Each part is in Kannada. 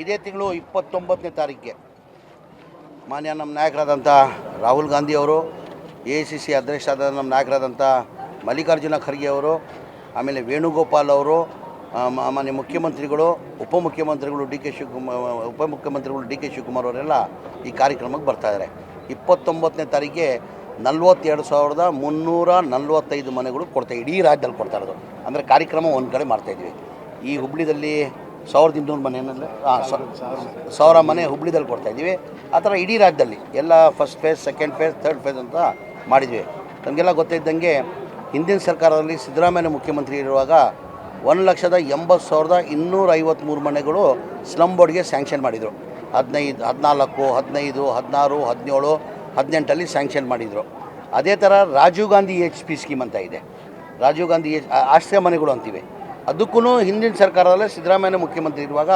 ಇದೇ ತಿಂಗಳು 29ನೇ ತಾರೀಕಿಗೆ ಮಾನ್ಯ ನಮ್ಮ ನಾಯಕರಾದಂಥ ರಾಹುಲ್ ಗಾಂಧಿ ಅವರು, AICC ಅಧ್ಯಕ್ಷರಾದ ನಮ್ಮ ನಾಯಕರಾದಂಥ ಮಲ್ಲಿಕಾರ್ಜುನ ಖರ್ಗೆ ಅವರು, ಆಮೇಲೆ ವೇಣುಗೋಪಾಲ್ ಅವರು, ಮಾನ್ಯ ಮುಖ್ಯಮಂತ್ರಿಗಳು, ಉಪಮುಖ್ಯಮಂತ್ರಿಗಳು ಡಿ ಕೆ ಶಿವಕುಮಾರ್ ಅವರೆಲ್ಲ ಈ ಕಾರ್ಯಕ್ರಮಕ್ಕೆ ಬರ್ತಾಯಿದ್ದಾರೆ. 29ನೇ ತಾರೀಕಿಗೆ 42,345 ಮನೆಗಳು ಕೊಡ್ತಾ ಇಡೀ ರಾಜ್ಯದಲ್ಲಿ ಕೊಡ್ತಾ ಇರೋದು. ಅಂದರೆ ಕಾರ್ಯಕ್ರಮ ಒಂದು ಕಡೆ ಮಾಡ್ತಾಯಿದ್ವಿ. ಈ ಹುಬ್ಳಿದಲ್ಲಿ 1,200 ಮನೆಯಲ್ಲಿ 1,000 ಮನೆ ಹುಬ್ಳಿದಲ್ಲಿ ಕೊಡ್ತಾಯಿದ್ದೀವಿ. ಆ ಥರ ಇಡೀ ರಾಜ್ಯದಲ್ಲಿ ಎಲ್ಲ first phase, second phase, third face ಅಂತ ಮಾಡಿದ್ವಿ. ನಮಗೆಲ್ಲ ಗೊತ್ತಿದ್ದಂಗೆ ಹಿಂದಿನ ಸರ್ಕಾರದಲ್ಲಿ ಸಿದ್ದರಾಮಯ್ಯ ಮುಖ್ಯಮಂತ್ರಿ ಇರುವಾಗ 1,80,253 ಮನೆಗಳು ಸ್ಲಮ್ ಬೋರ್ಡ್ಗೆ ಸ್ಯಾಂಕ್ಷನ್ ಮಾಡಿದರು. 15, 14, 15, 16, 17, 18 ಸ್ಯಾಂಕ್ಷನ್ ಮಾಡಿದರು. ಅದೇ ಥರ ರಾಜೀವ್ ಗಾಂಧಿ HP ಸ್ಕೀಮ್ ಅಂತ ಇದೆ. ರಾಜೀವ್ ಗಾಂಧಿ ಆಶ್ರಯ ಮನೆಗಳು ಅಂತೀವಿ. ಅದಕ್ಕೂ ಹಿಂದಿನ ಸರ್ಕಾರದಲ್ಲೇ ಸಿದ್ದರಾಮಯ್ಯ ಮುಖ್ಯಮಂತ್ರಿ ಇರುವಾಗ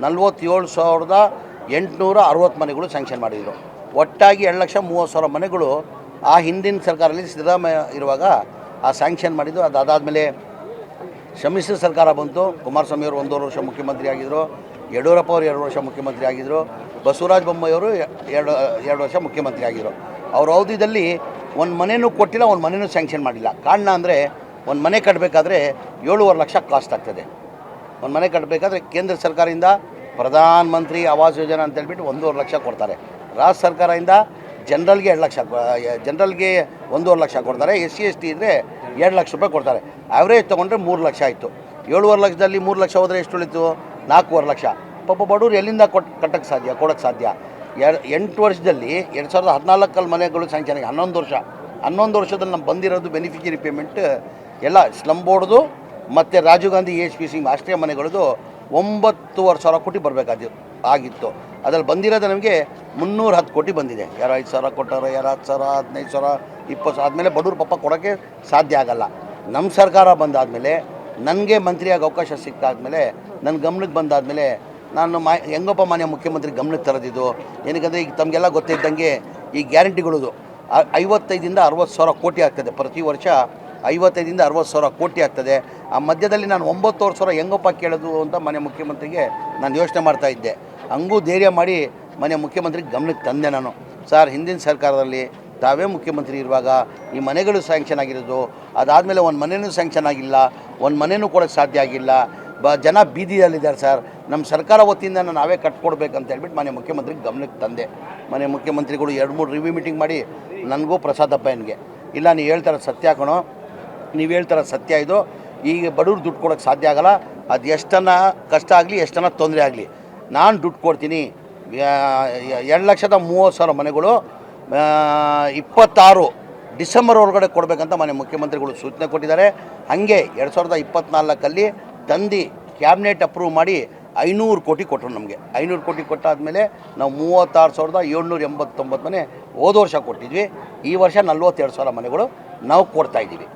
47,860 ಮನೆಗಳು ಸ್ಯಾಂಕ್ಷನ್ ಮಾಡಿದರು. ಒಟ್ಟಾಗಿ 2,30,000 ಮನೆಗಳು ಆ ಹಿಂದಿನ ಸರ್ಕಾರದಲ್ಲಿ ಸಿದ್ದರಾಮಯ್ಯ ಇರುವಾಗ ಆ ಸ್ಯಾಂಕ್ಷನ್ ಮಾಡಿದ್ದು. ಅದಾದಮೇಲೆ ಸಮ್ಮಿಶ್ರ ಸರ್ಕಾರ ಬಂತು. ಕುಮಾರಸ್ವಾಮಿ ಅವರು 1.5 ವರ್ಷ ಮುಖ್ಯಮಂತ್ರಿ ಆಗಿದ್ದರು. ಯಡಿಯೂರಪ್ಪ ಅವರು 2 ವರ್ಷ ಮುಖ್ಯಮಂತ್ರಿ ಆಗಿದ್ದರು. ಬಸವರಾಜ ಬೊಮ್ಮಾಯಿ ಅವರು 2 ವರ್ಷ ಮುಖ್ಯಮಂತ್ರಿ ಆಗಿದ್ದರು. ಅವ್ರ ಅವಧಿಯಲ್ಲಿ ಒಂದು ಮನೆಯೂ ಕೊಟ್ಟಿಲ್ಲ, ಒಂದು ಮನೆಯೂ ಸ್ಯಾಂಕ್ಷನ್ ಮಾಡಿಲ್ಲ. ಕಾರಣ ಅಂದರೆ ಒಂದು ಮನೆ ಕಟ್ಟಬೇಕಾದ್ರೆ 7.5 ಲಕ್ಷ ಕಾಸ್ಟ್ ಆಗ್ತದೆ. ಒಂದು ಮನೆ ಕಟ್ಟಬೇಕಾದ್ರೆ ಕೇಂದ್ರ ಸರ್ಕಾರದಿಂದ ಪ್ರಧಾನ ಮಂತ್ರಿ ಆವಾಸ್ ಯೋಜನಾ ಅಂತೇಳ್ಬಿಟ್ಟು 1.5 ಲಕ್ಷ ಕೊಡ್ತಾರೆ. ರಾಜ್ಯ ಸರ್ಕಾರದಿಂದ ಜನರಲ್ಗೆ 2 ಲಕ್ಷ, ಜನರಲ್ಗೆ 1.5 ಲಕ್ಷ ಕೊಡ್ತಾರೆ. SC ST ಇದ್ದರೆ 2 ಲಕ್ಷ ರೂಪಾಯಿ ಕೊಡ್ತಾರೆ. ಆ್ಯಾವ್ರೇಜ್ ತೊಗೊಂಡ್ರೆ 3 ಲಕ್ಷ ಆಯಿತು. 7.5 ಲಕ್ಷದಲ್ಲಿ 3 ಲಕ್ಷ ಹೋದರೆ ಎಷ್ಟು ಉಳಿತು? 4.5 ಲಕ್ಷ. ಪಾಪ ಬಡವರು ಎಲ್ಲಿಂದ ಕೊಡೋಕ್ಕೆ ಸಾಧ್ಯ? 8 ವರ್ಷದಲ್ಲಿ 2014 ಮನೆಗಳು ಸ್ಯಾಂಕ್ಷನ್ ಆಗಿ 11 ವರ್ಷದಲ್ಲಿ ನಮ್ಮ ಬಂದಿರೋದು ಬೆನಿಫಿಷರಿ ಪೇಮೆಂಟ್ ಎಲ್ಲ ಸ್ಲಮ್ ಬೋರ್ಡ್ದು ಮತ್ತು ರಾಜೀವ್ ಗಾಂಧಿ HP ಸ್ಕೀಮ್ ಆಶ್ರಯ ಮನೆಗಳದು 9,500 ಕೋಟಿ ಆಗಿತ್ತು. ಅದರಲ್ಲಿ ಬಂದಿರೋದು ನಮಗೆ 310 ಕೋಟಿ ಬಂದಿದೆ. ಯಾರು 5,000 ಕೊಟ್ಟಾರೋ, ಯಾರು 10,000, 15,000, 20,000 ಆದಮೇಲೆ ಬಡವ್ರ ಪಾಪ ಕೊಡೋಕ್ಕೆ ಸಾಧ್ಯ ಆಗಲ್ಲ. ನಮ್ಮ ಸರ್ಕಾರ ಬಂದಾದಮೇಲೆ, ನನಗೆ ಮಂತ್ರಿಯಾಗಿ ಅವಕಾಶ ಸಿಕ್ಕಾದ್ಮೇಲೆ, ನನ್ನ ಗಮನಕ್ಕೆ ಬಂದಾದಮೇಲೆ ನಾನು ಹೆಂಗಪ್ಪ ಮಾನ್ಯ ಮುಖ್ಯಮಂತ್ರಿ ಗಮನಕ್ಕೆ ತರೋದಿದ್ದು. ಏನಕ್ಕಂದರೆ ಈಗ ತಮಗೆಲ್ಲ ಗೊತ್ತಿದ್ದಂಗೆ ಈ ಗ್ಯಾರಂಟಿಗಳದು 55,000 to 60,000 ಕೋಟಿ ಆಗ್ತದೆ. ಪ್ರತಿ ವರ್ಷ 55,000 to 60,000 ಕೋಟಿ ಆಗ್ತದೆ. ಆ ಮಧ್ಯದಲ್ಲಿ ನಾನು 9,000 ಹೆಂಗಪ್ಪ ಕೇಳೋದು ಅಂತ ಮಾನ್ಯ ಮುಖ್ಯಮಂತ್ರಿಗೆ ನಾನು ಯೋಚನೆ ಮಾಡ್ತಾಯಿದ್ದೆ. ಹಂಗೂ ಧೈರ್ಯ ಮಾಡಿ ಮಾನ್ಯ ಮುಖ್ಯಮಂತ್ರಿಗೆ ಗಮನಕ್ಕೆ ತಂದೆ ನಾನು. ಸರ್, ಹಿಂದಿನ ಸರ್ಕಾರದಲ್ಲಿ ತಾವೇ ಮುಖ್ಯಮಂತ್ರಿ ಇರುವಾಗ ಈ ಮನೆಗಳು ಸ್ಯಾಂಕ್ಷನ್ ಆಗಿರೋದು, ಅದಾದಮೇಲೆ ಒಂದು ಮನೆಯೂ ಸ್ಯಾಂಕ್ಷನ್ ಆಗಿಲ್ಲ, ಒಂದು ಮನೆಯೂ ಕೊಡೋಕ್ಕೆ ಸಾಧ್ಯ ಆಗಿಲ್ಲ. ಜನ ಬೀದಿಯಲ್ಲಿದ್ದಾರೆ ಸರ್. ನಮ್ಮ ಸರ್ಕಾರ ವತಿಯಿಂದ ನಾವೇ ಕಟ್ಕೊಡ್ಬೇಕಂತ ಹೇಳ್ಬಿಟ್ಟು ಮಾನ್ಯ ಮುಖ್ಯಮಂತ್ರಿಗೆ ಗಮನಕ್ಕೆ ತಂದೆ. ಮಾನ್ಯ ಮುಖ್ಯಮಂತ್ರಿಗಳು 2-3 ರಿವ್ಯೂ ಮೀಟಿಂಗ್ ಮಾಡಿ ನನಗೂ ಪ್ರಸಾದಪ್ಪನಿಗೆ, ಇಲ್ಲ ನೀವು ಹೇಳ್ತಾರ ಸತ್ಯ ಕಣೋ, ನೀವು ಹೇಳ್ತಾರ ಸತ್ಯ ಇದು, ಈಗ ಬಡವ್ರು ದುಡ್ಡು ಕೊಡೋಕ್ಕೆ ಸಾಧ್ಯ ಆಗಲ್ಲ. ಅದು ಎಷ್ಟನ್ನ ಕಷ್ಟ ಆಗಲಿ, ಎಷ್ಟನ್ನ ತೊಂದರೆ ಆಗಲಿ, ನಾನು ದುಡ್ಡು ಕೊಡ್ತೀನಿ. 2,30,000 ಮನೆಗಳು 26 ಡಿಸೆಂಬರ್ ಒಳಗಡೆ ಕೊಡಬೇಕಂತ ಮಾನ್ಯ ಮುಖ್ಯಮಂತ್ರಿಗಳು ಸೂಚನೆ ಕೊಟ್ಟಿದ್ದಾರೆ. ಹಾಗೆ 2024 ತಂದು ಕ್ಯಾಬಿನೆಟ್ ಅಪ್ರೂವ್ ಮಾಡಿ 500 ಕೋಟಿ ಕೊಟ್ಟರು ನಮಗೆ. 500 ಕೋಟಿ ಕೊಟ್ಟಾದಮೇಲೆ ನಾವು 36,789 ಮನೆ ಹೋದ ವರ್ಷ ಕೊಟ್ಟಿದ್ವಿ. ಈ ವರ್ಷ 42,000 ಮನೆಗಳು ನಾವು ಕೊಡ್ತಾಯಿದ್ದೀವಿ.